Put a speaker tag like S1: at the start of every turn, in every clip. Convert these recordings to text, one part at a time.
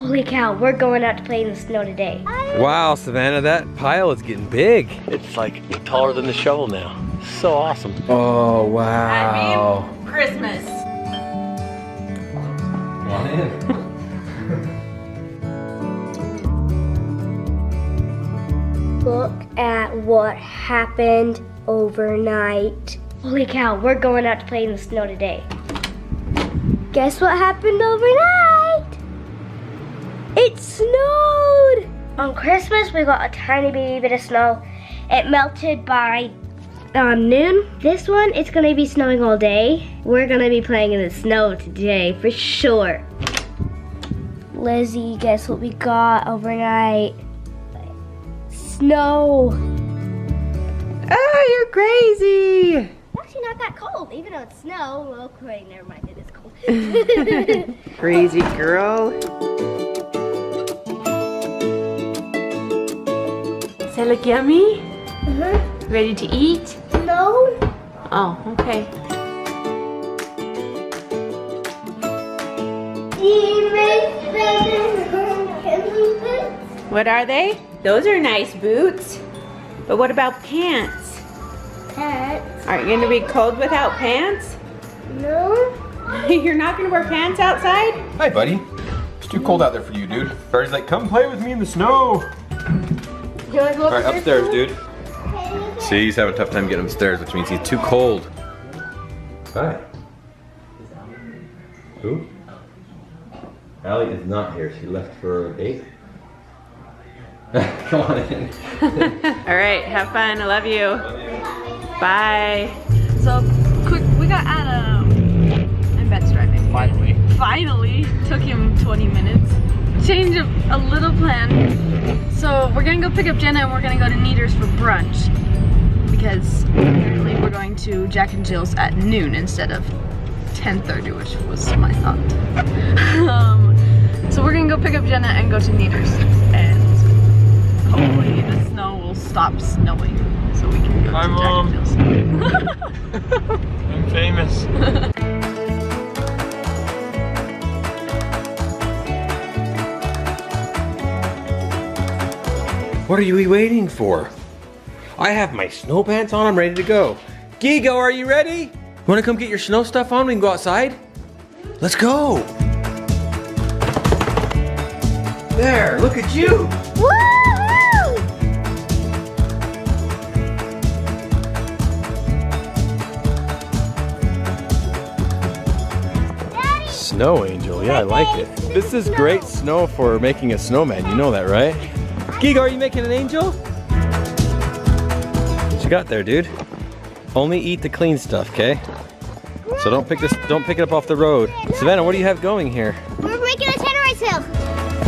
S1: Holy cow, we're going out to play in the snow today.
S2: Wow, Savannah, that pile is getting big. It's like taller than the shovel now. So awesome. Oh, wow.
S3: Happy Christmas.
S2: Come on in.
S1: Look at what happened overnight. Holy cow, we're going out to play in the snow today. Guess what happened overnight? It snowed! On Christmas, we got a tiny baby bit of snow. It melted by noon. This one, it's gonna be snowing all day. We're gonna be playing in the snow today, for sure. Lizzie, guess what we got overnight? Snow.
S3: Oh, you're crazy.
S1: Actually not that cold, even though it's snow. Well, okay, never mind, it is cold.
S3: Crazy girl. Does that look yummy? Ready to eat?
S1: No.
S3: Oh, okay. What are they? Those are nice boots. But what about pants?
S1: Pants?
S3: Are you going to be cold without pants?
S1: No.
S3: You're not going to wear pants outside?
S2: Hi, buddy. It's too cold out there for you, dude. Birdie's like, come play with me in the snow.
S1: You wanna go
S2: All right, upstairs, dude. See, he's having a tough time getting upstairs, which means he's too cold. Hi. Who? Allie is not here. She left for a date. Come on in.
S3: All right, have fun. I love you. Bye.
S4: So quick, we got Adam and Bet's driving. Finally, took him 20 minutes. Change of a little plan. So we're gonna go pick up Jenna and we're gonna go to Neater's for brunch because apparently we're going to Jack and Jill's at noon instead of 10:30, which was my thought. So we're gonna go pick up Jenna and go to Neater's, and hopefully the snow will stop snowing so we can go to Jack and Jill's.
S2: I'm famous. What are you waiting for? I have my snow pants on, I'm ready to go. Gigo, are you ready? You wanna come get your snow stuff on? We can go outside? Let's go. There, look at you.
S1: Woohoo!
S2: Snow angel, yeah, I like it. This is great snow for making a snowman, you know that, right? Gigo, are you making an angel? What you got there, dude? Only eat the clean stuff, okay? So don't pick it up off the road. Savannah, what do you have going here?
S1: We're making a Tannerites hill.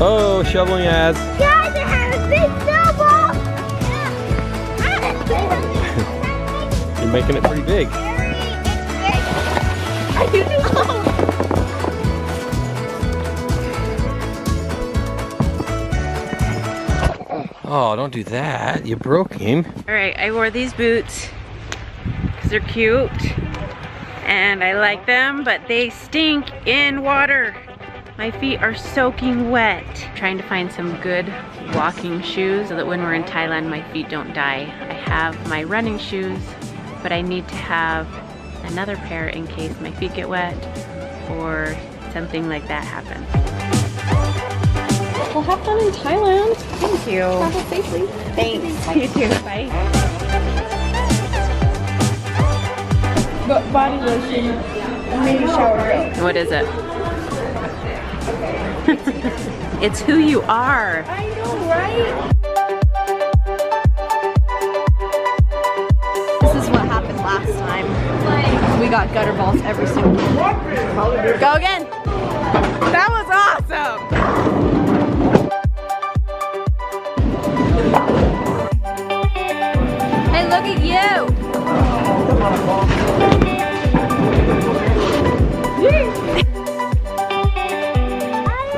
S2: Oh, shoveling ass.
S1: Guys, I have a big snowball.
S2: You're making it pretty big. Oh, don't do that. You broke him.
S3: All right, I wore these boots because they're cute and I like them, but they stink in water. My feet are soaking wet. Trying to find some good walking shoes so that when we're in Thailand, my feet don't die. I have my running shoes, but I need to have another pair in case my feet get wet or something like that happens.
S4: Well, have fun in Thailand.
S3: Thank you.
S4: Travel safely.
S3: Thanks. You too. Bye.
S4: But body lotion and maybe shower gel.
S3: What is it? It's who you are.
S4: I know, right? This is what happened last time. We got gutter balls every single day.
S3: Go again. That was awesome.
S4: Hey, look at you!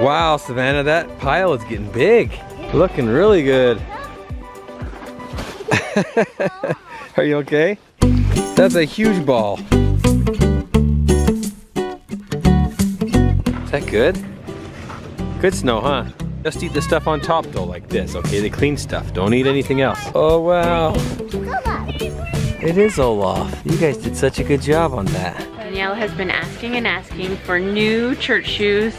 S2: Wow, Savannah, that pile is getting big. Looking really good. Are you okay? That's a huge ball. Is that good? Good snow, huh? Just eat the stuff on top though, like this, okay? The clean stuff. Don't eat anything else. Oh, wow. It is Olaf. You guys did such a good job on that.
S3: Danielle has been asking and asking for new church shoes.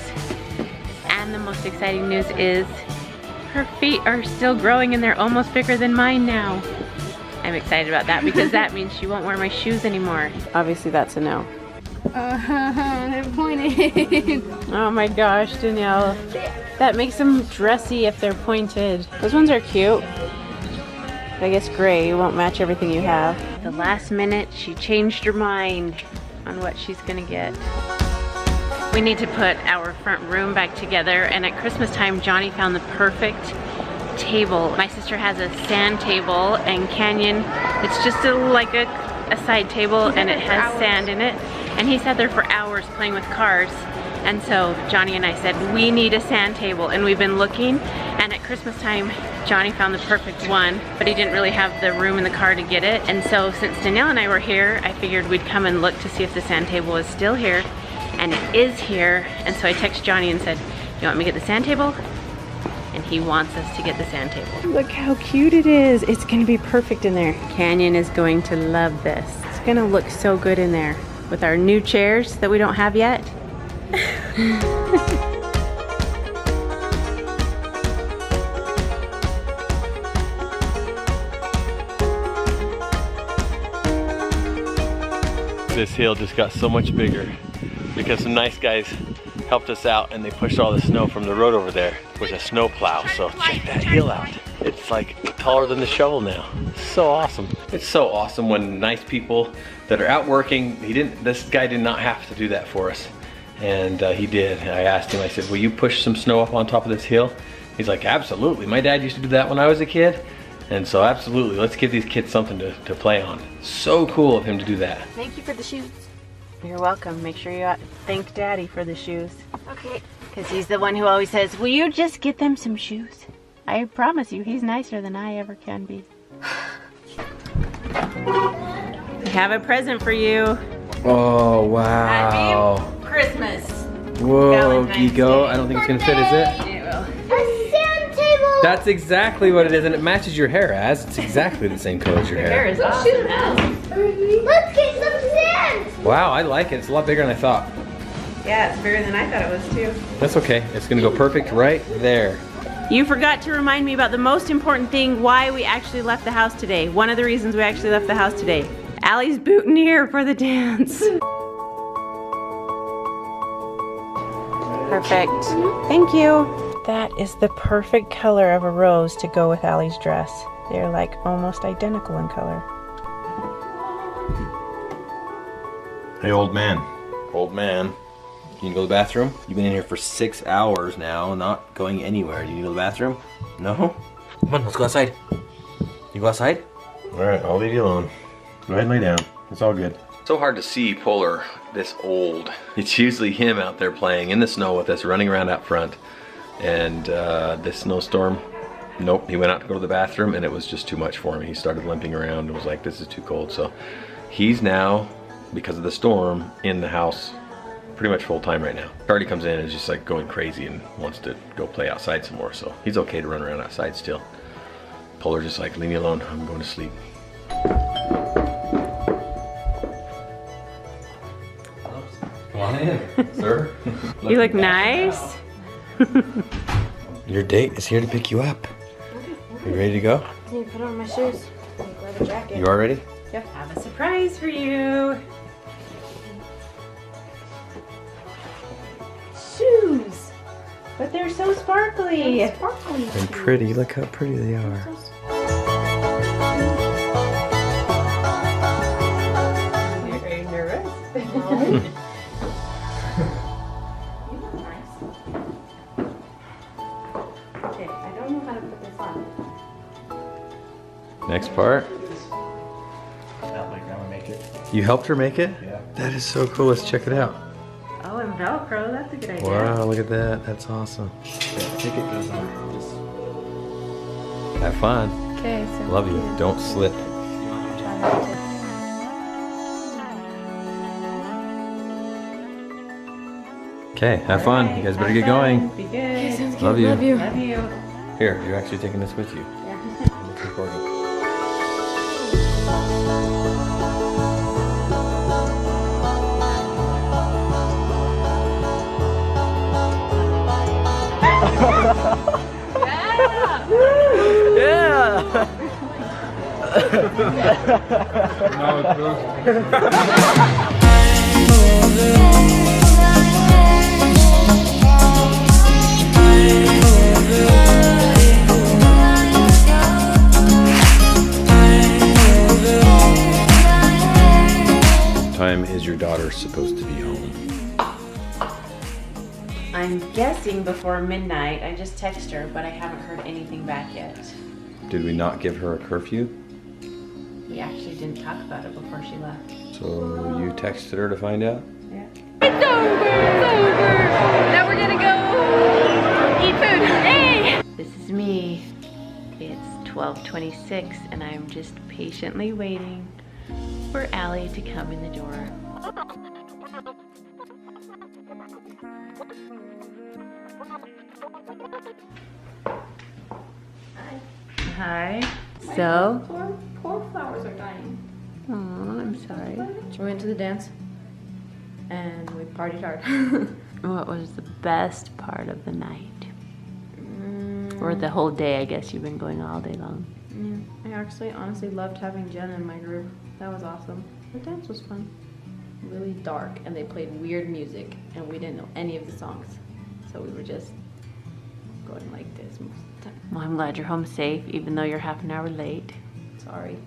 S3: And the most exciting news is her feet are still growing and they're almost bigger than mine now. I'm excited about that because that means she won't wear my shoes anymore. Obviously that's a no.
S4: They're pointed.
S3: Oh my gosh, Danielle. That makes them dressy if they're pointed. Those ones are cute. I guess gray won't match everything you have. The last minute, she changed her mind on what she's gonna get. We need to put our front room back together, and at Christmas time, Johnny found the perfect table. My sister has a sand table, and Canyon, it's just like a side table, and it has sand in it. And he sat there for hours playing with cars. And so Johnny and I said, we need a sand table, and we've been looking, and at Christmas time, Johnny found the perfect one, but he didn't really have the room in the car to get it. And so since Danielle and I were here, I figured we'd come and look to see if the sand table was still here, and it is here. And so I texted Johnny and said, you want me to get the sand table? And he wants us to get the sand table. Look how cute it is. It's gonna be perfect in there. Canyon is going to love this. It's gonna look so good in there with our new chairs that we don't have yet.
S2: This hill just got so much bigger because some nice guys helped us out and they pushed all the snow from the road over there with a snow plow. So check that hill out. It's like taller than the shovel now. So awesome. It's so awesome when nice people that are out working, this guy did not have to do that for us. And he did. I asked him, I said, will you push some snow up on top of this hill? He's like, absolutely. My dad used to do that when I was a kid. And so absolutely, let's give these kids something to play on. So cool of him to do that.
S4: Thank you for the shoes.
S3: You're welcome. Make sure you thank Daddy for the shoes.
S4: Okay.
S3: Because he's the one who always says, will you just get them some shoes? I promise you, he's nicer than I ever can be. We have a present for you.
S2: Oh, wow.
S3: Happy Christmas.
S2: Whoa,
S3: Valentine's
S2: Gigo.
S3: Day.
S2: I don't think it's going to fit, is it?
S3: It will.
S1: A sand table!
S2: That's exactly what it is, and it matches your hair, Az. It's exactly the same color as your
S3: Your hair
S2: hair.
S3: is awesome, Al.
S1: Let's get some sand!
S2: Wow, I like it. It's a lot bigger than I thought.
S3: Yeah, it's bigger than I thought it was too.
S2: That's okay. It's going to go perfect right there.
S3: You forgot to remind me about the most important thing, why we actually left the house today. One of the reasons we actually left the house today. Allie's boutonniere for the dance. Perfect. Thank you. That is the perfect color of a rose to go with Allie's dress. They're like almost identical in color.
S2: Hey, old man. Old man. You need to go to the bathroom? You've been in here for 6 hours now, not going anywhere. Do you need to go to the bathroom? No? Come on, let's go outside. You go outside? Alright, I'll leave you alone. Go ahead and lay down. It's all good. So hard to see Polar this old. It's usually him out there playing in the snow with us, running around out front. And this snowstorm, nope, he went out to go to the bathroom and it was just too much for him. He started limping around and was like, this is too cold. So he's now, because of the storm, in the house pretty much full time right now. Charlie comes in and is just like going crazy and wants to go play outside some more. So he's okay to run around outside still. Polar's just like, leave me alone, I'm going to sleep. Come on in, sir.
S3: You look nice.
S2: Your date is here to pick you up. You ready to go?
S4: I need to put on my shoes. Grab a jacket.
S2: You are ready?
S3: Yep. Have a surprise for you. Shoes. But they're so sparkly.
S4: Sparkly.
S2: And pretty, look how pretty they are.
S3: You're very nervous. Okay, I don't know how to put this on.
S2: Next part.
S5: Help my grandma make it.
S2: You helped her make it?
S5: Yeah.
S2: That is so cool. Let's check it out.
S3: Oh, and Velcro, that's a good idea.
S2: Wow, look at that. That's awesome.
S5: I think it goes on this.
S2: Have fun.
S4: Okay, so
S2: Love you. Don't slip. Okay, have fun. You guys better get going.
S3: Be good.
S2: Love you.
S4: Love you.
S3: Love you.
S2: Here, you're actually taking this with you.
S3: Yeah.
S2: It's recording. Time is your daughter supposed to be home?
S3: I'm guessing before midnight. I just texted her, but I haven't heard anything back yet.
S2: Did we not give her a curfew?
S3: We actually didn't talk about it before she left.
S2: So you texted her to find out?
S3: Yeah.
S4: It's over! It's over! Now we're gonna go eat food. Hey!
S3: This is me. It's 12:26 and I'm just patiently waiting for Allie to come in the door. Hi. So?
S4: Poor flowers are dying.
S3: Oh, I'm sorry.
S4: We went to the dance and we partied hard.
S3: What was the best part of the night? Or the whole day, I guess you've been going all day long.
S4: Yeah, I actually honestly loved having Jen in my group. That was awesome. The dance was fun. Really dark, and they played weird music, and we didn't know any of the songs. So we were just going like this most of the time.
S3: Well, I'm glad you're home safe, even though you're half an hour late.
S4: Sorry.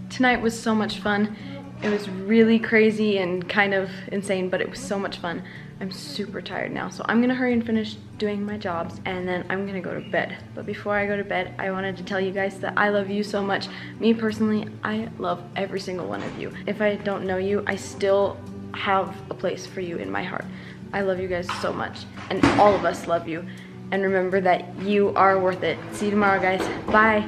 S4: Tonight was so much fun. It was really crazy and kind of insane, but it was so much fun. I'm super tired now, so I'm gonna hurry and finish doing my jobs, and then I'm gonna go to bed. But before I go to bed, I wanted to tell you guys that I love you so much. Me personally, I love every single one of you. If I don't know you, I still have a place for you in my heart. I love you guys so much, and all of us love you. And remember that you are worth it. See you tomorrow, guys. Bye.